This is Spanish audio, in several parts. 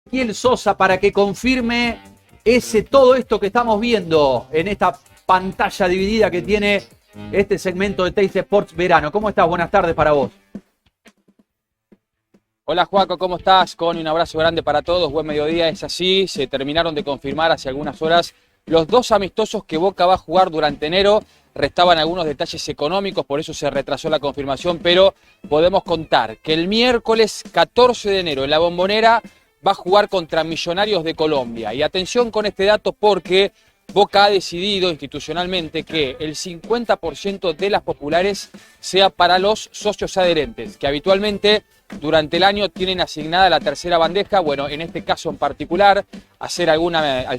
Ezequiel Sosa para que confirme todo esto que estamos viendo en esta pantalla dividida que tiene este segmento de Teis Sports Verano. ¿Cómo estás? Buenas tardes para vos. Hola Juaco, ¿cómo estás? Con un abrazo grande para todos, buen mediodía. Es así, se terminaron de confirmar hace algunas horas los dos amistosos que Boca va a jugar durante enero. Restaban algunos detalles económicos, por eso se retrasó la confirmación, pero podemos contar que el miércoles 14 de enero en la Bombonera va a jugar contra Millonarios de Colombia. Y atención con este dato porque Boca ha decidido institucionalmente que el 50% de las populares sea para los socios adherentes, que habitualmente durante el año tienen asignada la tercera bandeja. Bueno, en este caso en particular, al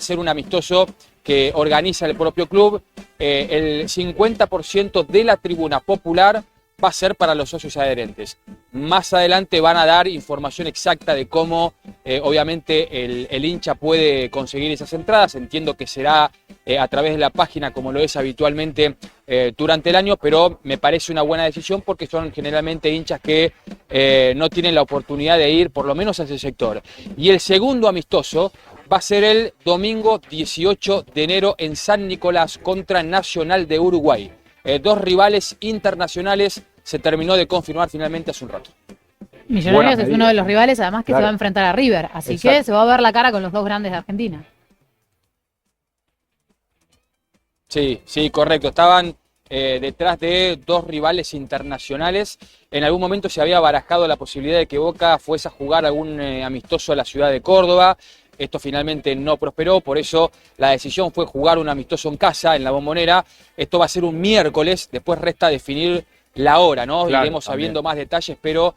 ser un amistoso que organiza el propio club, el 50% de la tribuna popular va a ser para los socios adherentes. Más adelante van a dar información exacta de cómo, obviamente, el hincha puede conseguir esas entradas. Entiendo que será a través de la página, como lo es habitualmente durante el año, pero me parece una buena decisión porque son generalmente hinchas que no tienen la oportunidad de ir, por lo menos a ese sector. Y el segundo amistoso va a ser el domingo 18 de enero en San Nicolás contra Nacional de Uruguay. Dos rivales internacionales, se terminó de confirmar finalmente hace un rato. Millonarios es uno de los rivales, además que claro, se va a enfrentar a River, así exacto, que se va a ver la cara con los dos grandes de Argentina. Sí, sí, correcto. Estaban detrás de dos rivales internacionales. En algún momento se había barajado la posibilidad de que Boca fuese a jugar algún amistoso a la ciudad de Córdoba. Esto finalmente no prosperó, por eso la decisión fue jugar un amistoso en casa, en la Bombonera. Esto va a ser un miércoles, después resta definir la hora, ¿no? Claro, iremos sabiendo también más detalles, pero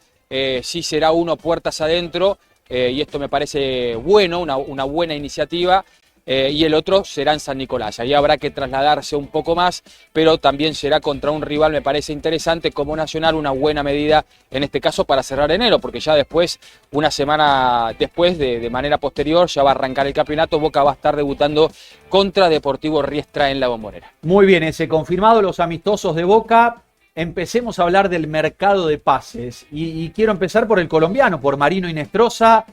sí será uno puertas adentro, y esto me parece bueno, una buena iniciativa. Y el otro será en San Nicolás. Ahí habrá que trasladarse un poco más, pero también será contra un rival, me parece interesante, como Nacional, una buena medida en este caso para cerrar enero, porque ya después, una semana después, de manera posterior, ya va a arrancar el campeonato. Boca va a estar debutando contra Deportivo Riestra en la Bombonera. Muy bien, ese confirmado los amistosos de Boca. Empecemos a hablar del mercado de pases. Y quiero empezar por el colombiano, por Marino Hinestrosa,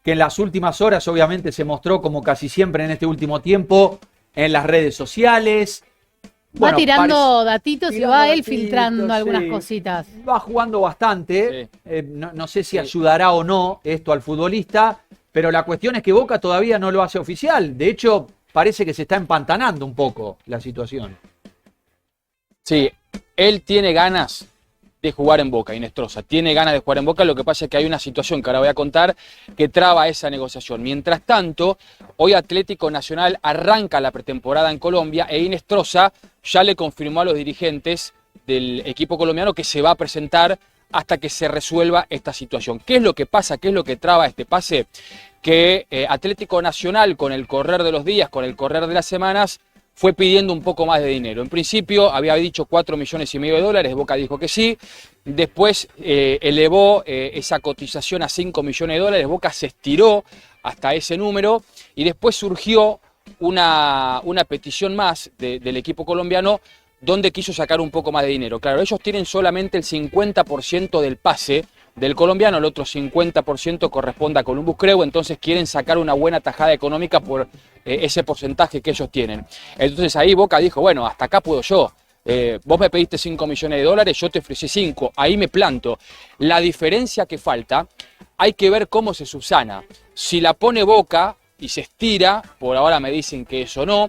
que en las últimas horas obviamente se mostró, como casi siempre en este último tiempo, en las redes sociales. Va tirando datitos y va él filtrando algunas cositas. Va jugando bastante, Sí. No sé si ayudará o no esto al futbolista, pero la cuestión es que Boca todavía no lo hace oficial. De hecho, parece que se está empantanando un poco la situación. Sí, él tiene ganas de jugar en Boca, Hinestrosa, tiene ganas de jugar en Boca. Lo que pasa es que hay una situación que ahora voy a contar que traba esa negociación. Mientras tanto, hoy Atlético Nacional arranca la pretemporada en Colombia e Hinestrosa ya le confirmó a los dirigentes del equipo colombiano que se va a presentar hasta que se resuelva esta situación. ¿Qué es lo que pasa? ¿Qué es lo que traba este pase? Que Atlético Nacional, con el correr de los días, con el correr de las semanas, fue pidiendo un poco más de dinero. En principio había dicho $4,5 millones, Boca dijo que sí. Después elevó esa cotización a $5 millones, Boca se estiró hasta ese número y después surgió una petición más del equipo colombiano donde quiso sacar un poco más de dinero. Claro, ellos tienen solamente el 50% del pase del colombiano, el otro 50% corresponde a Columbus Crew, entonces quieren sacar una buena tajada económica por ese porcentaje que ellos tienen. Entonces ahí Boca dijo, bueno, hasta acá puedo yo. Vos me pediste $5 millones, yo te ofrecí 5, ahí me planto. La diferencia que falta, hay que ver cómo se subsana. Si la pone Boca y se estira, por ahora me dicen que eso no,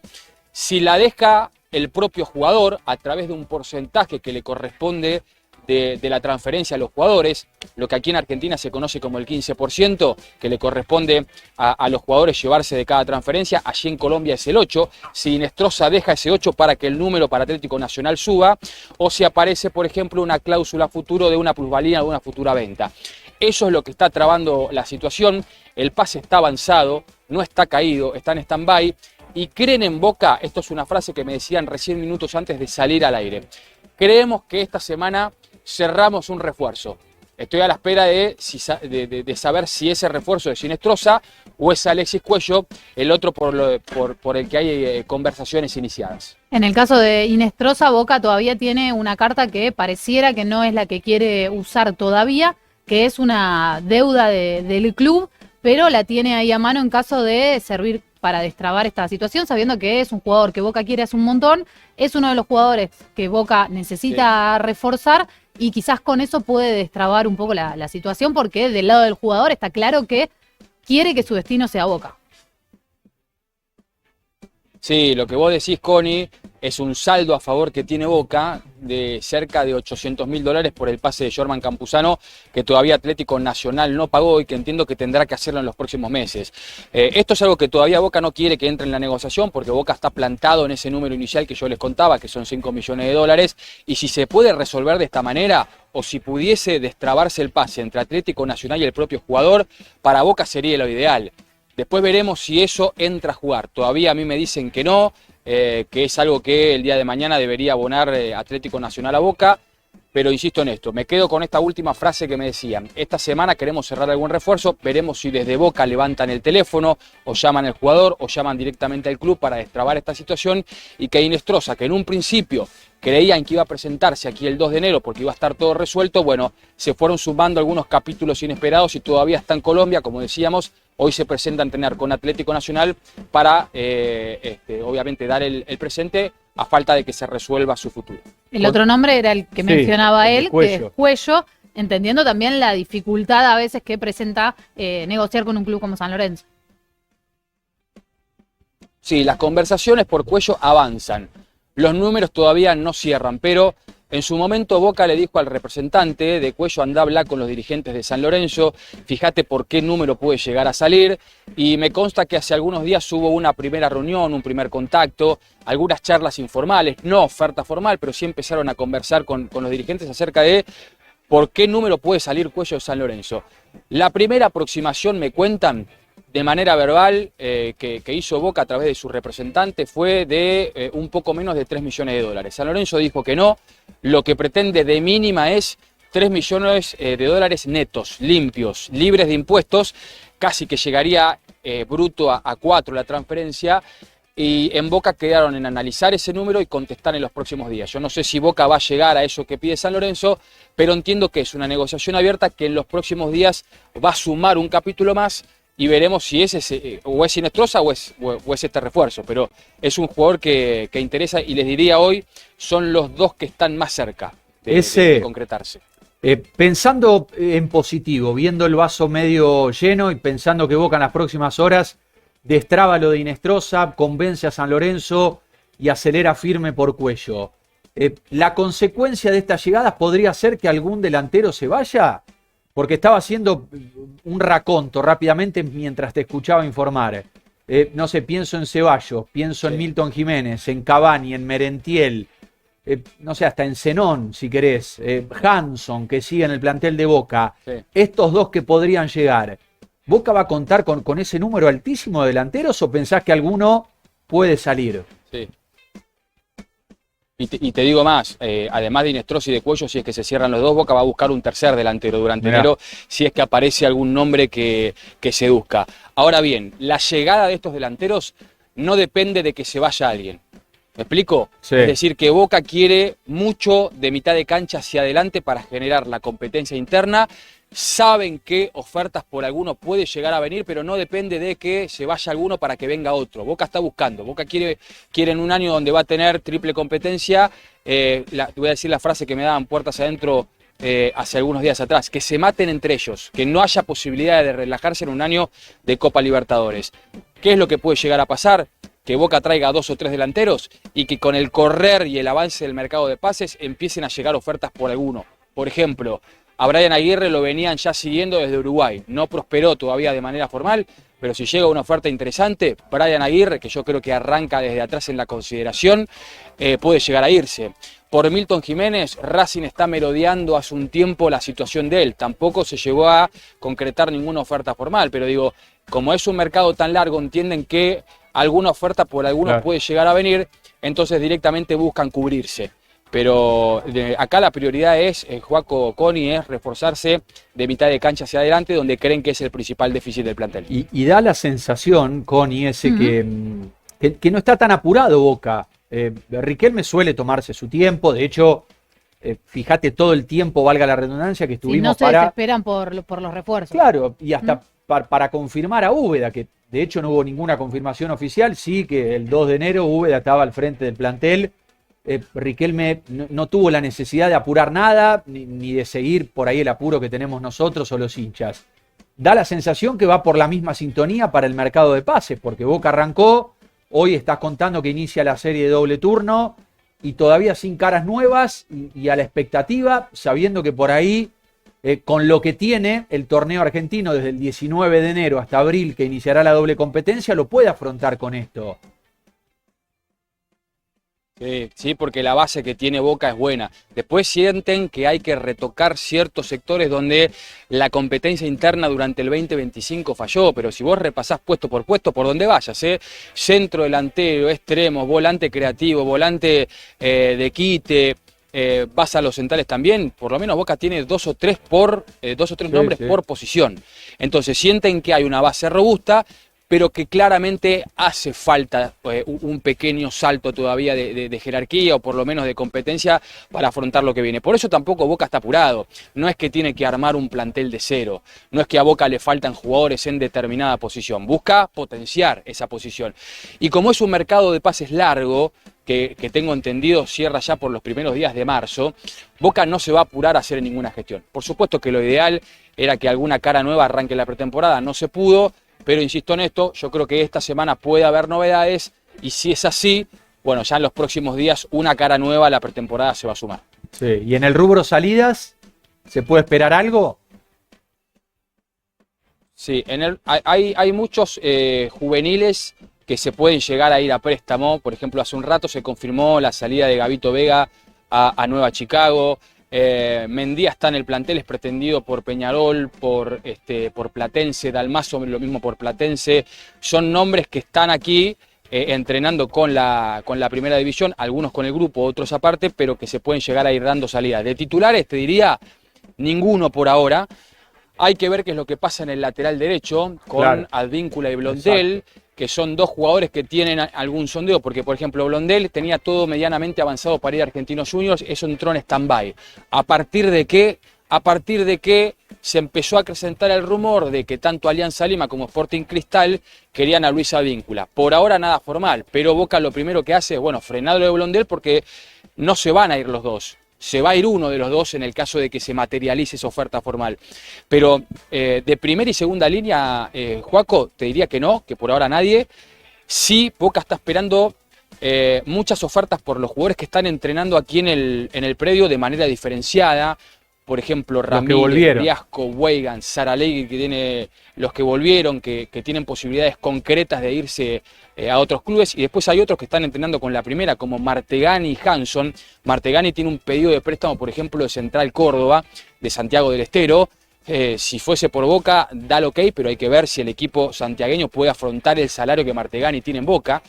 si la deja el propio jugador a través de un porcentaje que le corresponde de la transferencia a los jugadores, lo que aquí en Argentina se conoce como el 15%, que le corresponde a los jugadores llevarse de cada transferencia. Allí en Colombia es el 8%. Si Hinestrosa deja ese 8% para que el número para Atlético Nacional suba, o si aparece, por ejemplo, una cláusula futuro de una plusvalía o de una futura venta. Eso es lo que está trabando la situación. El pase está avanzado, no está caído, está en stand-by. Y creen en Boca, esto es una frase que me decían recién minutos antes de salir al aire. Creemos que esta semana cerramos un refuerzo. Estoy a la espera de saber si ese refuerzo es Hinestrosa o es Alexis Cuello, el otro por el que hay conversaciones iniciadas. En el caso de Hinestrosa, Boca todavía tiene una carta que pareciera que no es la que quiere usar todavía, que es una deuda del club pero la tiene ahí a mano en caso de servir para destrabar esta situación, sabiendo que es un jugador que Boca quiere hace un montón, es uno de los jugadores que Boca necesita reforzar y quizás con eso puede destrabar un poco la situación, porque del lado del jugador está claro que quiere que su destino sea Boca. Sí, lo que vos decís, Connie, es un saldo a favor que tiene Boca de cerca de $800.000 por el pase de Jorman Campuzano, que todavía Atlético Nacional no pagó y que entiendo que tendrá que hacerlo en los próximos meses. Esto es algo que todavía Boca no quiere que entre en la negociación, porque Boca está plantado en ese número inicial que yo les contaba, que son $5 millones, y si se puede resolver de esta manera, o si pudiese destrabarse el pase entre Atlético Nacional y el propio jugador, para Boca sería lo ideal. Después veremos si eso entra a jugar. Todavía a mí me dicen que no, que es algo que el día de mañana debería abonar Atlético Nacional a Boca, pero insisto en esto, me quedo con esta última frase que me decían. Esta semana queremos cerrar algún refuerzo, veremos si desde Boca levantan el teléfono, o llaman al jugador, o llaman directamente al club para destrabar esta situación, y que Hinestrosa, que en un principio creían que iba a presentarse aquí el 2 de enero porque iba a estar todo resuelto, bueno, se fueron sumando algunos capítulos inesperados y todavía está en Colombia, como decíamos. Hoy se presenta a entrenar con Atlético Nacional para, obviamente, dar el presente a falta de que se resuelva su futuro. El otro nombre era el que mencionaba él, que es Cuello, entendiendo también la dificultad a veces que presenta negociar con un club como San Lorenzo. Sí, las conversaciones por Cuello avanzan. Los números todavía no cierran, pero en su momento Boca le dijo al representante de Cuello: andá a hablar con los dirigentes de San Lorenzo, fíjate por qué número puede llegar a salir, y me consta que hace algunos días hubo una primera reunión, un primer contacto, algunas charlas informales, no oferta formal, pero sí empezaron a conversar con los dirigentes acerca de por qué número puede salir Cuello de San Lorenzo. La primera aproximación, me cuentan, de manera verbal, que hizo Boca a través de su representante fue de un poco menos de $3 millones. San Lorenzo dijo que no, lo que pretende de mínima es $3 millones netos, limpios, libres de impuestos, casi que llegaría bruto a 4 la transferencia, y en Boca quedaron en analizar ese número y contestar en los próximos días. Yo no sé si Boca va a llegar a eso que pide San Lorenzo, pero entiendo que es una negociación abierta que en los próximos días va a sumar un capítulo más, y veremos si es ese, o es Hinestrosa o es este refuerzo, pero es un jugador que interesa, y les diría hoy, son los dos que están más cerca de concretarse. Pensando en positivo, viendo el vaso medio lleno y pensando que Boca en las próximas horas destraba lo de Hinestrosa, convence a San Lorenzo y acelera firme por Cuello. ¿La consecuencia de estas llegadas podría ser que algún delantero se vaya? Porque estaba haciendo un raconto rápidamente mientras te escuchaba informar. No sé, pienso en Ceballos, pienso en Milton Jiménez, en Cavani, en Merentiel, no sé, hasta en Zenón, si querés, Hanson, que sigue en el plantel de Boca. Sí. Estos dos que podrían llegar. ¿Boca va a contar con ese número altísimo de delanteros o pensás que alguno puede salir? Sí. Y te digo más, además de Hinestrosa y de Cuello, si es que se cierran los dos, Boca va a buscar un tercer delantero durante enero, si es que aparece algún nombre que seduzca. Ahora bien, la llegada de estos delanteros no depende de que se vaya alguien. ¿Me explico? Sí. Es decir, que Boca quiere mucho de mitad de cancha hacia adelante para generar la competencia interna. Saben que ofertas por alguno puede llegar a venir, pero no depende de que se vaya alguno para que venga otro. Boca está buscando. Boca quiere en un año donde va a tener triple competencia. Te voy a decir la frase que me daban puertas adentro hace algunos días atrás: que se maten entre ellos, que no haya posibilidad de relajarse en un año de Copa Libertadores. ¿Qué es lo que puede llegar a pasar? Que Boca traiga 2 o 3 delanteros y que con el correr y el avance del mercado de pases empiecen a llegar ofertas por alguno. Por ejemplo, a Brian Aguirre lo venían ya siguiendo desde Uruguay. No prosperó todavía de manera formal, pero si llega una oferta interesante, Brian Aguirre, que yo creo que arranca desde atrás en la consideración, puede llegar a irse. Por Milton Jiménez, Racing está merodeando hace un tiempo la situación de él. Tampoco se llegó a concretar ninguna oferta formal, pero digo, como es un mercado tan largo, entienden que alguna oferta por algunos puede llegar a venir, entonces directamente buscan cubrirse. Pero acá la prioridad es, Joaco, Connie, es reforzarse de mitad de cancha hacia adelante, donde creen que es el principal déficit del plantel. Y da la sensación, Connie, que no está tan apurado Boca. Riquelme suele tomarse su tiempo, de hecho, fíjate todo el tiempo, valga la redundancia, que estuvimos no se desesperan por los refuerzos. Claro, y hasta para confirmar a Úbeda, que de hecho no hubo ninguna confirmación oficial, sí que el 2 de enero Úbeda estaba al frente del plantel. Riquelme no tuvo la necesidad de apurar nada, ni de seguir por ahí el apuro que tenemos nosotros o los hinchas. Da la sensación que va por la misma sintonía para el mercado de pases, porque Boca arrancó, hoy estás contando que inicia la serie de doble turno, y todavía sin caras nuevas y a la expectativa, sabiendo que por ahí, con lo que tiene el torneo argentino desde el 19 de enero hasta abril, que iniciará la doble competencia, lo puede afrontar con esto. Sí, porque la base que tiene Boca es buena. Después sienten que hay que retocar ciertos sectores donde la competencia interna durante el 2025 falló, pero si vos repasás puesto por donde vayas, centro, delantero, extremos, volante creativo, volante de quite, vas a los centrales también, por lo menos Boca tiene dos o tres nombres por posición. Entonces sienten que hay una base robusta, pero que claramente hace falta un pequeño salto todavía de jerarquía o por lo menos de competencia para afrontar lo que viene. Por eso tampoco Boca está apurado. No es que tiene que armar un plantel de cero. No es que a Boca le faltan jugadores en determinada posición. Busca potenciar esa posición. Y como es un mercado de pases largo, que tengo entendido cierra ya por los primeros días de marzo, Boca no se va a apurar a hacer ninguna gestión. Por supuesto que lo ideal era que alguna cara nueva arranque la pretemporada. No se pudo. Pero insisto en esto, yo creo que esta semana puede haber novedades y si es así, bueno, ya en los próximos días una cara nueva a la pretemporada se va a sumar. Sí, y en el rubro salidas, ¿se puede esperar algo? Sí, hay muchos juveniles que se pueden llegar a ir a préstamo. Por ejemplo, hace un rato se confirmó la salida de Gabito Vega a Nueva Chicago. Mendía está en el plantel, es pretendido por Peñarol, por Platense, Dalmazo lo mismo por Platense. Son nombres que están aquí entrenando con la primera división, algunos con el grupo, otros aparte, pero que se pueden llegar a ir dando salida. De titulares te diría ninguno por ahora. Hay que ver qué es lo que pasa en el lateral derecho con Advíncula y Blondel. Exacto. Que son dos jugadores que tienen algún sondeo, porque por ejemplo Blondel tenía todo medianamente avanzado para ir a Argentinos Juniors, eso entró en stand-by. ¿A partir de qué se empezó a acrecentar el rumor de que tanto Alianza Lima como Sporting Cristal querían a Luis Advíncula? Por ahora nada formal, pero Boca lo primero que hace es, bueno, frenar lo de Blondel porque no se van a ir los dos. Se va a ir uno de los dos en el caso de que se materialice esa oferta formal. Pero de primera y segunda línea, Joaco, te diría que no, que por ahora nadie. Sí, Boca está esperando muchas ofertas por los jugadores que están entrenando aquí en el predio de manera diferenciada. Por ejemplo, Ramírez, Riasco, Weigan, Saralegui, que tiene los que volvieron, que tienen posibilidades concretas de irse a otros clubes. Y después hay otros que están entrenando con la primera, como Martegani y Hanson. Martegani tiene un pedido de préstamo, por ejemplo, de Central Córdoba, de Santiago del Estero. Si fuese por Boca, da el ok, pero hay que ver si el equipo santiagueño puede afrontar el salario que Martegani tiene en Boca.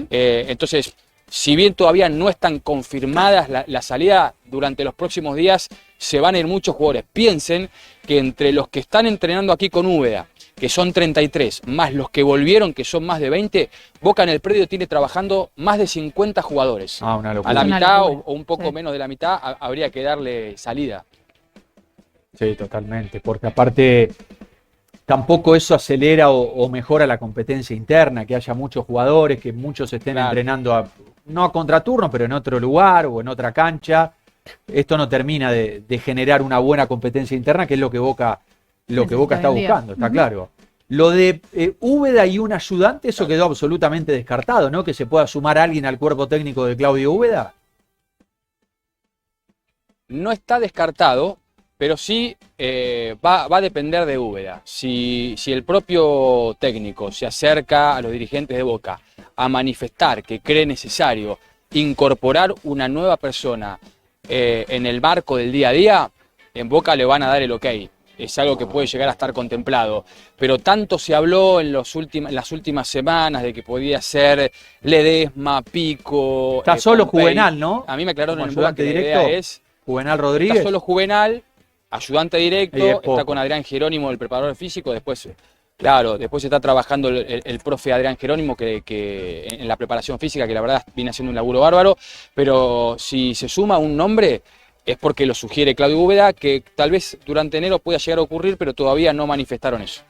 Entonces, si bien todavía no están confirmadas la salida, durante los próximos días se van a ir muchos jugadores. Piensen que entre los que están entrenando aquí con Úbeda, que son 33, más los que volvieron, que son más de 20, Boca en el predio tiene trabajando más de 50 jugadores. Una locura. A la mitad o un poco menos de la mitad habría que darle salida. Sí, totalmente, porque aparte tampoco eso acelera o mejora la competencia interna, que haya muchos jugadores, que muchos estén entrenando no a contraturno, pero en otro lugar o en otra cancha. Esto no termina de generar una buena competencia interna, que es lo que Boca está buscando, está claro. Lo de Úbeda y un ayudante, eso quedó absolutamente descartado, ¿no? Que se pueda sumar alguien al cuerpo técnico de Claudio Úbeda. No está descartado, pero sí va a depender de Úbeda. Si el propio técnico se acerca a los dirigentes de Boca a manifestar que cree necesario incorporar una nueva persona en el marco del día a día, en Boca le van a dar el ok. Es algo que puede llegar a estar contemplado. Pero tanto se habló en las últimas semanas de que podía ser Ledesma, Pico. Está solo Pompey. Juvenal, ¿no? A mí me aclararon en Boca que la idea es Juvenal Rodríguez. Está solo Juvenal, ayudante directo, está con Adrián Jerónimo, el preparador físico, después está trabajando el profe Adrián Jerónimo que en la preparación física, que la verdad viene haciendo un laburo bárbaro, pero si se suma un nombre es porque lo sugiere Claudio Úbeda, que tal vez durante enero pueda llegar a ocurrir, pero todavía no manifestaron eso.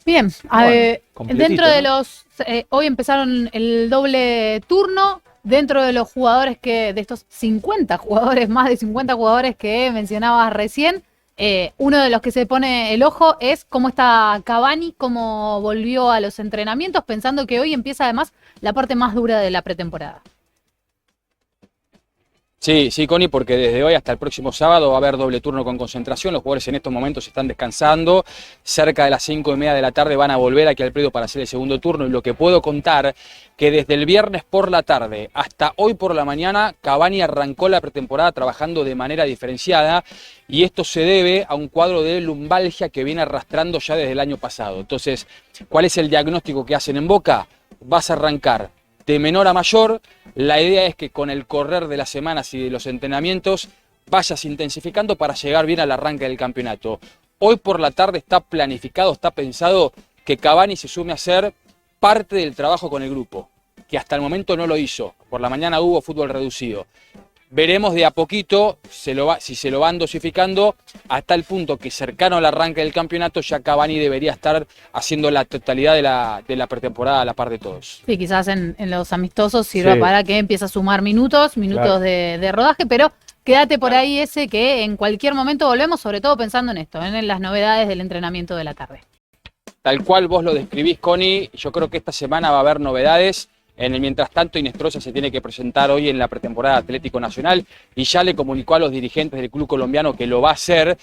Bien, completito, dentro de ¿no? los... hoy empezaron el doble turno, dentro de los jugadores de estos 50 jugadores, más de 50 jugadores que mencionabas recién, uno de los que se pone el ojo es cómo está Cavani, cómo volvió a los entrenamientos, pensando que hoy empieza además la parte más dura de la pretemporada. Sí, sí, Connie, porque desde hoy hasta el próximo sábado va a haber doble turno con concentración. Los jugadores en estos momentos están descansando. Cerca de las 5:30 de la tarde van a volver aquí al predio para hacer el segundo turno. Y lo que puedo contar, que desde el viernes por la tarde hasta hoy por la mañana, Cavani arrancó la pretemporada trabajando de manera diferenciada. Y esto se debe a un cuadro de lumbalgia que viene arrastrando ya desde el año pasado. Entonces, ¿cuál es el diagnóstico que hacen en Boca? Vas a arrancar de menor a mayor. La idea es que con el correr de las semanas y de los entrenamientos vayas intensificando para llegar bien al arranque del campeonato. Hoy por la tarde está planificado, está pensado que Cavani se sume a ser parte del trabajo con el grupo, que hasta el momento no lo hizo. Por la mañana hubo fútbol reducido. Veremos de a poquito si se lo van dosificando hasta el punto que cercano al arranque del campeonato ya Cavani debería estar haciendo la totalidad de la pretemporada a la par de todos. Sí, quizás en los amistosos sirva Sí. para que empiece a sumar minutos Claro. de rodaje, pero quédate por ahí ese que en cualquier momento volvemos, sobre todo pensando en esto, en las novedades del entrenamiento de la tarde. Tal cual vos lo describís, Connie, yo creo que esta semana va a haber novedades. En el mientras tanto, Inestrosa se tiene que presentar hoy en la pretemporada Atlético Nacional y ya le comunicó a los dirigentes del club colombiano que lo va a hacer,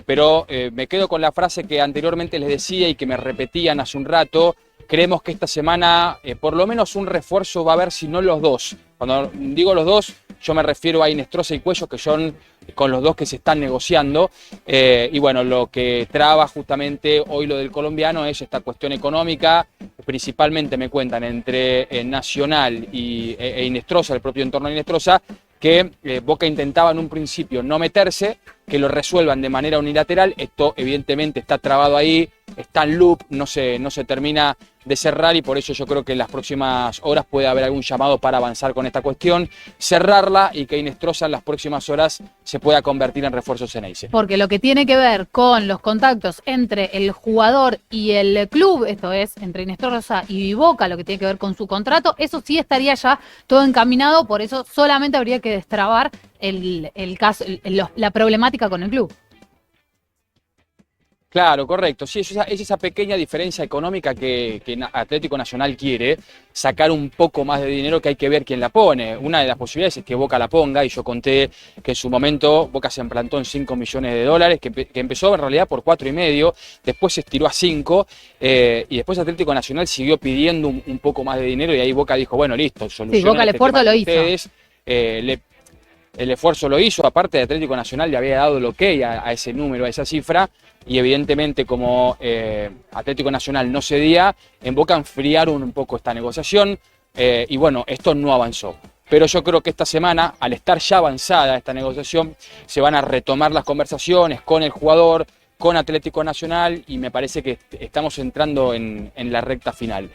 pero me quedo con la frase que anteriormente les decía y que me repetían hace un rato. Creemos que esta semana por lo menos un refuerzo va a haber, si no los dos. Cuando digo los dos, yo me refiero a Inestrosa y Cuello, que son con los dos que se están negociando. Y bueno, lo que traba justamente hoy lo del colombiano es esta cuestión económica. Principalmente me cuentan entre Nacional e Inestrosa, el propio entorno de Inestrosa, que Boca intentaba en un principio no meterse, que lo resuelvan de manera unilateral. Esto evidentemente está trabado ahí, está en loop, no se termina de cerrar y por eso yo creo que en las próximas horas puede haber algún llamado para avanzar con esta cuestión, cerrarla y que Inestrosa en las próximas horas se pueda convertir en refuerzo Ceneice. Porque lo que tiene que ver con los contactos entre el jugador y el club, esto es, entre Inestrosa y Boca, lo que tiene que ver con su contrato, eso sí estaría ya todo encaminado, por eso solamente habría que destrabar el caso, la problemática con el club. Claro, correcto. Sí, es esa pequeña diferencia económica que Atlético Nacional quiere, sacar un poco más de dinero que hay que ver quién la pone. Una de las posibilidades es que Boca la ponga, y yo conté que en su momento Boca se implantó en 5 millones de dólares, que empezó en realidad por 4,5, después se estiró a 5, y después Atlético Nacional siguió pidiendo un poco más de dinero, y ahí Boca dijo, bueno, listo, solucionen Boca el este esfuerzo tema lo con hizo. ustedes. El esfuerzo lo hizo, aparte de Atlético Nacional le había dado el ok a ese número, a esa cifra, y evidentemente como Atlético Nacional no cedía, en Boca enfriaron un poco esta negociación, y bueno, esto no avanzó. Pero yo creo que esta semana, al estar ya avanzada esta negociación, se van a retomar las conversaciones con el jugador, con Atlético Nacional, y me parece que estamos entrando en la recta final.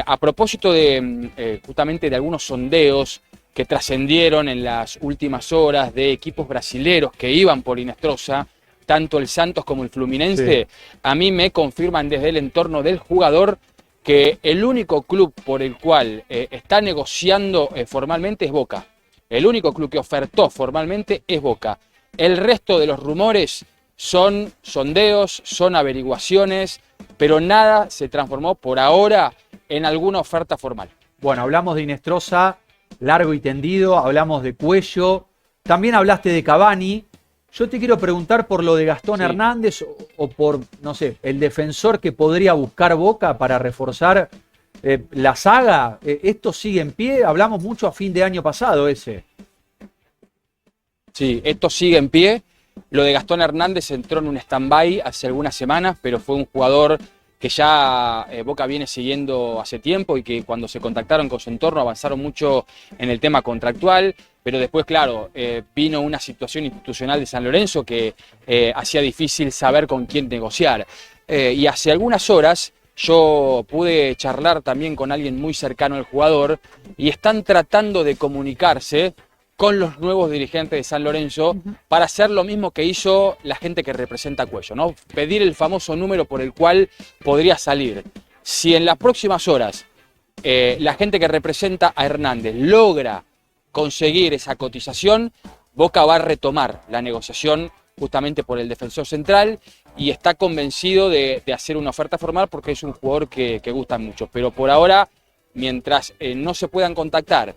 A propósito de justamente de algunos sondeos que trascendieron en las últimas horas de equipos brasileros que iban por Inestrosa, tanto el Santos como el Fluminense, sí, a mí me confirman desde el entorno del jugador que el único club por el cual está negociando formalmente es Boca. El único club que ofertó formalmente es Boca. El resto de los rumores son sondeos, son averiguaciones, pero nada se transformó por ahora en alguna oferta formal. Bueno, hablamos de Inestrosa largo y tendido, hablamos de Cuello, también hablaste de Cavani. Yo te quiero preguntar por lo de Gastón Hernández o por, no sé, el defensor que podría buscar Boca para reforzar la saga. ¿Esto sigue en pie? Hablamos mucho a fin de año pasado ese. Sí, esto sigue en pie. Lo de Gastón Hernández entró en un stand-by hace algunas semanas, pero fue un jugador que ya Boca viene siguiendo hace tiempo y que cuando se contactaron con su entorno avanzaron mucho en el tema contractual, pero después, claro, vino una situación institucional de San Lorenzo que hacía difícil saber con quién negociar. Y hace algunas horas yo pude charlar también con alguien muy cercano al jugador y están tratando de comunicarse con los nuevos dirigentes de San Lorenzo para hacer lo mismo que hizo la gente que representa a Cuello, ¿no? Pedir el famoso número por el cual podría salir. Si en las próximas horas la gente que representa a Hernández logra conseguir esa cotización, Boca va a retomar la negociación justamente por el defensor central y está convencido de hacer una oferta formal porque es un jugador que gusta mucho. Pero por ahora, mientras no se puedan contactar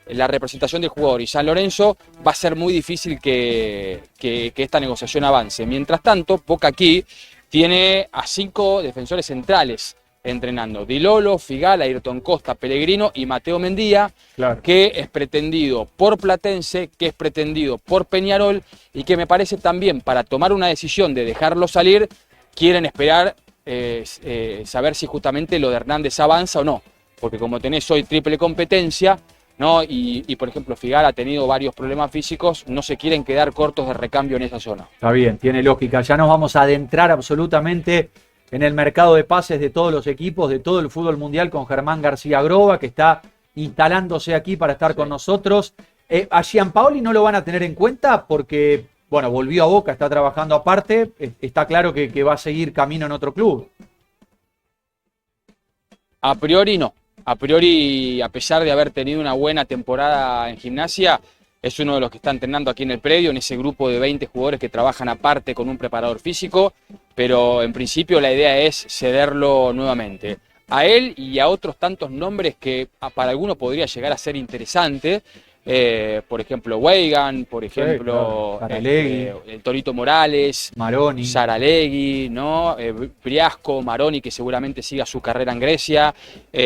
la representación del jugador y San Lorenzo, va a ser muy difícil que esta negociación avance. Mientras tanto, Boca aquí tiene a 5 defensores centrales entrenando: Di Lolo, Figal, Ayrton Costa, Pellegrino y Mateo Mendía, claro, que es pretendido por Platense, que es pretendido por Peñarol y que me parece también, para tomar una decisión de dejarlo salir, quieren esperar saber si justamente lo de Hernández avanza o no, porque como tenés hoy triple competencia, ¿no? Y por ejemplo Figal ha tenido varios problemas físicos, no se quieren quedar cortos de recambio en esa zona. Está bien, tiene lógica. Ya nos vamos a adentrar absolutamente en el mercado de pases de todos los equipos, de todo el fútbol mundial, con Germán García Groba, que está instalándose aquí para estar con nosotros. A Gianpaoli no lo van a tener en cuenta porque, bueno, volvió a Boca, está trabajando aparte, está claro que va a seguir camino en otro club. A priori no. A priori, a pesar de haber tenido una buena temporada en Gimnasia, es uno de los que está entrenando aquí en el predio, en ese grupo de 20 jugadores que trabajan aparte con un preparador físico, pero en principio la idea es cederlo nuevamente. A él y a otros tantos nombres que para algunos podría llegar a ser interesante, por ejemplo Weigan, por ejemplo el Torito Morales, Maroni, Saralegui, ¿no? Briasco, Maroni, que seguramente siga su carrera en Grecia.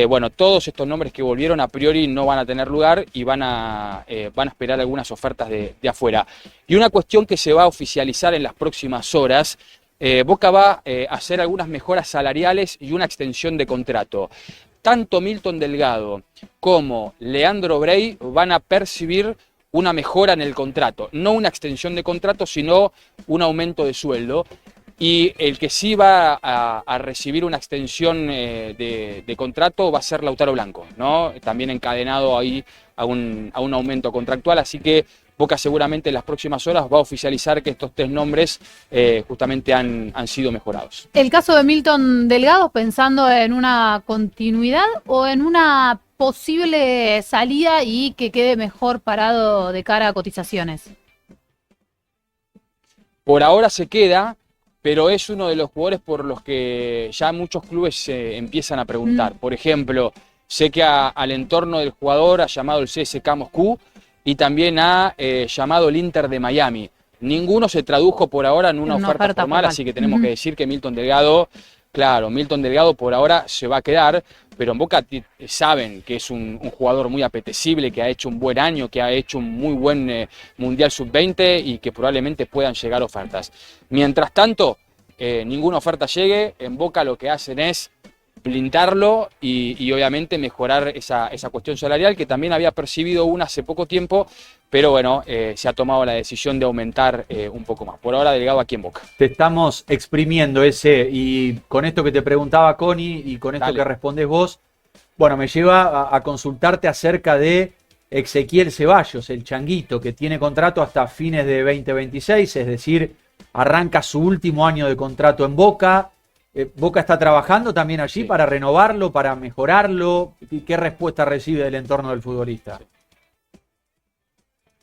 Bueno, todos estos nombres que volvieron a priori no van a tener lugar y van a esperar algunas ofertas de afuera. Y una cuestión que se va a oficializar en las próximas horas: Boca va a hacer algunas mejoras salariales y una extensión de contrato. Tanto Milton Delgado como Leandro Brey van a percibir una mejora en el contrato. No una extensión de contrato, sino un aumento de sueldo. Y el que sí va a recibir una extensión de contrato va a ser Lautaro Blanco, ¿no? También encadenado ahí a un aumento contractual. Así que Boca seguramente en las próximas horas va a oficializar que estos 3 nombres justamente han sido mejorados. El caso de Milton Delgado, pensando en una continuidad o en una posible salida y que quede mejor parado de cara a cotizaciones. Por ahora se queda, pero es uno de los jugadores por los que ya muchos clubes empiezan a preguntar. Por ejemplo, sé que al entorno del jugador ha llamado el CSKA Moscú y también ha llamado el Inter de Miami. Ninguno se tradujo por ahora en una oferta formal, así que tenemos que decir que Milton Delgado, claro, Milton Delgado por ahora se va a quedar, pero en Boca saben que es un jugador muy apetecible, que ha hecho un buen año, que ha hecho un muy buen Mundial Sub-20 y que probablemente puedan llegar ofertas. Mientras tanto, ninguna oferta llegue, en Boca lo que hacen es blindarlo y obviamente mejorar esa cuestión salarial, que también había percibido hace poco tiempo, pero bueno, se ha tomado la decisión de aumentar un poco más. Por ahora Delgado aquí en Boca. Te estamos exprimiendo y con esto que te preguntaba Connie y con esto que respondes vos, bueno, me lleva a consultarte acerca de Ezequiel Ceballos, el changuito, que tiene contrato hasta fines de 2026, es decir, arranca su último año de contrato en Boca. ¿Boca está trabajando también allí para renovarlo, para mejorarlo? ¿Qué respuesta recibe del entorno del futbolista?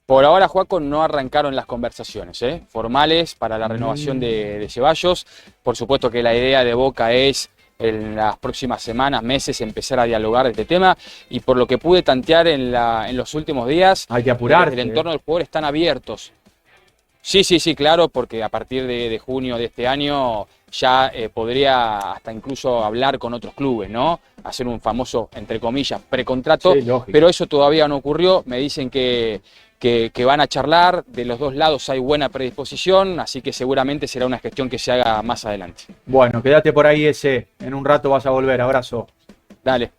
Por ahora, Joaco, no arrancaron las conversaciones formales para la renovación de Ceballos. Por supuesto que la idea de Boca es en las próximas semanas, meses, empezar a dialogar de este tema, y por lo que pude tantear en los últimos días, hay que apurarse, el entorno del jugador están abiertos. Sí, claro, porque a partir de junio de este año ya podría hasta incluso hablar con otros clubes, ¿no? Hacer un famoso, entre comillas, precontrato, pero eso todavía no ocurrió. Me dicen que van a charlar, de los dos lados hay buena predisposición, así que seguramente será una gestión que se haga más adelante. Bueno, quédate por ahí en un rato vas a volver, abrazo. Dale.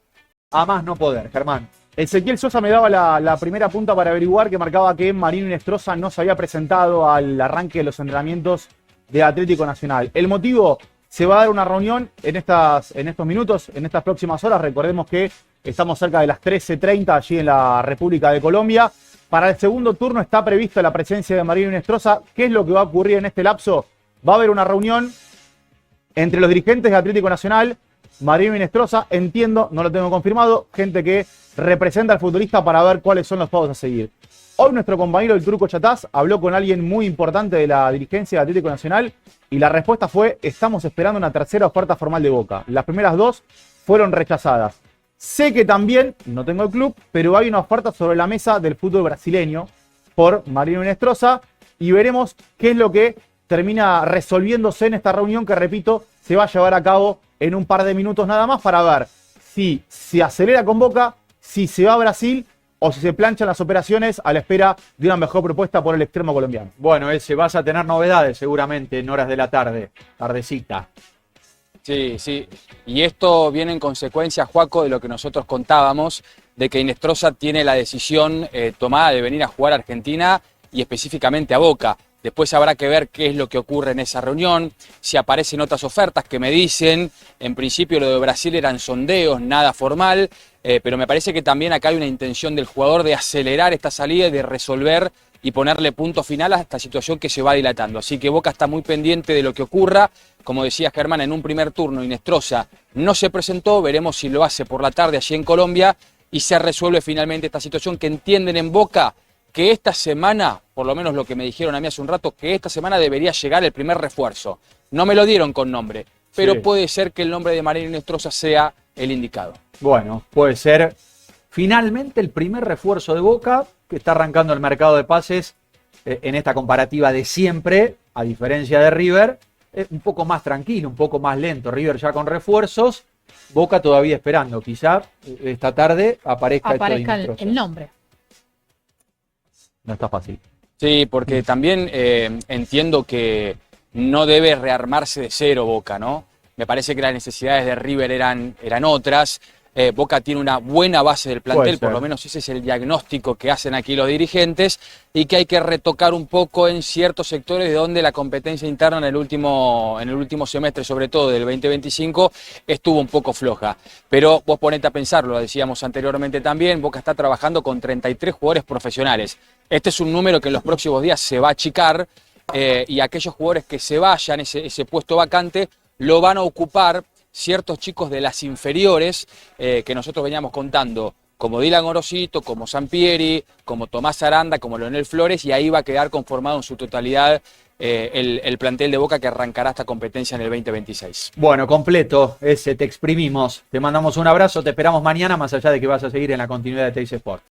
A más no poder, Germán. Ezequiel Sosa me daba la primera punta para averiguar, que marcaba que Marino Inestrosa no se había presentado al arranque de los entrenamientos de Atlético Nacional. El motivo: se va a dar una reunión en estos minutos, en estas próximas horas. Recordemos que estamos cerca de las 13:30 allí en la República de Colombia, Para el segundo turno está prevista la presencia de Marino Inestrosa. ¿Qué es lo que va a ocurrir en este lapso? Va a haber una reunión entre los dirigentes de Atlético Nacional, Marino Inestrosa, entiendo, no lo tengo confirmado, gente que representa al futbolista para ver cuáles son los pasos a seguir. Hoy nuestro compañero el Turco Chatás habló con alguien muy importante de la dirigencia de Atlético Nacional y la respuesta fue: estamos esperando una tercera oferta formal de Boca. Las primeras dos fueron rechazadas. Sé que también, no tengo el club, pero hay una oferta sobre la mesa del fútbol brasileño por Marino Inestrosa y veremos qué es lo que termina resolviéndose en esta reunión que, repito, se va a llevar a cabo en un par de minutos nada más para ver si se acelera con Boca, si se va a Brasil o si se planchan las operaciones a la espera de una mejor propuesta por el extremo colombiano. Bueno, vas a tener novedades seguramente en horas de la tarde, tardecita. Sí, sí. Y esto viene en consecuencia, Joaco, de lo que nosotros contábamos, de que Inestrosa tiene la decisión tomada de venir a jugar a Argentina y específicamente a Boca. Después habrá que ver qué es lo que ocurre en esa reunión, si aparecen otras ofertas que me dicen. En principio lo de Brasil eran sondeos, nada formal, pero me parece que también acá hay una intención del jugador de acelerar esta salida y de resolver y ponerle punto final a esta situación que se va dilatando. Así que Boca está muy pendiente de lo que ocurra. Como decía Germán, en un primer turno Inestrosa no se presentó, veremos si lo hace por la tarde allí en Colombia y se resuelve finalmente esta situación que entienden en Boca que esta semana, por lo menos lo que me dijeron a mí hace un rato, que esta semana debería llegar el primer refuerzo. No me lo dieron con nombre, pero puede ser que el nombre de Marino Inestrosa sea el indicado. Bueno, puede ser finalmente el primer refuerzo de Boca, que está arrancando el mercado de pases en esta comparativa de siempre, a diferencia de River, un poco más tranquilo, un poco más lento. River ya con refuerzos, Boca todavía esperando. Quizá esta tarde aparezca el nombre. No está fácil. Sí, porque también entiendo que no debe rearmarse de cero Boca, ¿no? Me parece que las necesidades de River eran otras. Boca tiene una buena base del plantel, por lo menos ese es el diagnóstico que hacen aquí los dirigentes, y que hay que retocar un poco en ciertos sectores de donde la competencia interna en el último semestre, sobre todo del 2025, estuvo un poco floja. Pero vos ponete a pensarlo, lo decíamos anteriormente también, Boca está trabajando con 33 jugadores profesionales. Este es un número que en los próximos días se va a achicar, y aquellos jugadores que se vayan, ese puesto vacante, lo van a ocupar ciertos chicos de las inferiores que nosotros veníamos contando, como Dylan Orosito, como Sampieri, como Tomás Aranda, como Leonel Flores, y ahí va a quedar conformado en su totalidad el plantel de Boca que arrancará esta competencia en el 2026. Bueno, completo ese, te exprimimos. Te mandamos un abrazo, te esperamos mañana, más allá de que vas a seguir en la continuidad de Teis Sport.